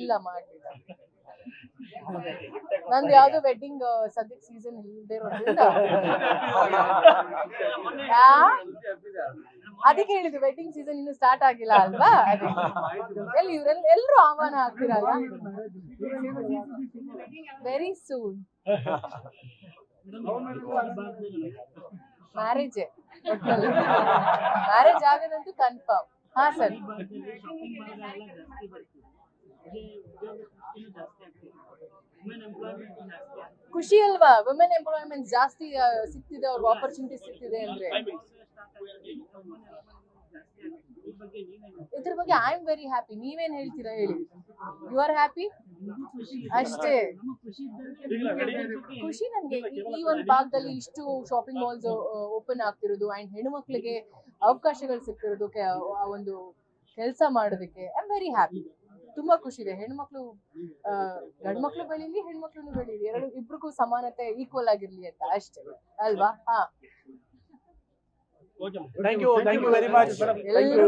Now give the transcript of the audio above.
ಇಲ್ಲ ಮಾಡ್ಲಿಲ್ಲ. ನಂದು ಯಾವ್ದು ವೆಡ್ಡಿಂಗ್ ಸದ್ಯಕ್ಕೆ ಸೀಸನ್ ಇಲ್ಲದೆ ಇರೋದ್ರಿಂದ ಅದಕ್ಕೆ ಹೇಳಿದ್ದು ವೆಡ್ಡಿಂಗ್ ಸೀಸನ್ ಇನ್ನು ಸ್ಟಾರ್ಟ್ ಆಗಿಲ್ಲ ಅಲ್ವಾ. ಎಲ್ಲಿ ಎಲ್ರು ಆಹ್ವಾನ ಆಗ್ತಿರಲ್ಲ. ವೆರಿ ಸೂನ್ ಮ್ಯಾರೇಜ್ ಮ್ಯಾರೇಜ್ ಆಗದಂತೂ ಕನ್ಫರ್ಮ್. ಹಾ ಸರ್, ಖುಷಿ ಅಲ್ವಾ? ವುಮೆನ್ ಎಂಪ್ಲಾಯ್ಮೆಂಟ್ ಜಾಸ್ತಿ ಸಿಗ್ತಿದೆ, ಅವ್ರಿಗೆ ಆಪರ್ಚುನಿಟಿ ಸಿಗ್ತಿದೆ ಅಂದ್ರೆ. ಇದ್ರ ಬಗ್ಗೆ ಐ ಆಮ್ ವೆರಿ ಹ್ಯಾಪಿ. ನೀವೇನ್ ಹೇಳ್ತೀರಾ ಹೇಳಿ? ಯು ಆರ್ ಹ್ಯಾಪಿ ಅಷ್ಟೇ. ಖುಷಿ ನನ್ಗೆ ಈ ಒಂದು ಭಾಗದಲ್ಲಿ ಇಷ್ಟು ಶಾಪಿಂಗ್ ಮಾಲ್ಸ್ ಓಪನ್ ಆಗ್ತಿರೋದು ಅಂಡ್ ಹೆಣ್ಮಕ್ಳಿಗೆ ಅವಕಾಶಗಳು ಸಿಗ್ತಿರೋದು, ಆ ಒಂದು ಕೆಲಸ ಮಾಡೋದಕ್ಕೆ ಐ ಆಮ್ ವೆರಿ ಹ್ಯಾಪಿ. ತುಂಬಾ ಖುಷಿ ಇದೆ. ಹೆಣ್ಮಕ್ಳು ಗಂಡು ಮಕ್ಳು ಬೆಳೀಲಿ, ಹೆಣ್ಮಕ್ಳು ಬೆಳೀಲಿ, ಇಬ್ರಿಗೂ ಸಮಾನತೆ ಈಕ್ವಲ್ ಆಗಿರ್ಲಿ ಅಂತ ಅಷ್ಟೇ ಅಲ್ವಾ. ಹಾ, thank you very much. ಎಲ್ಲರೂ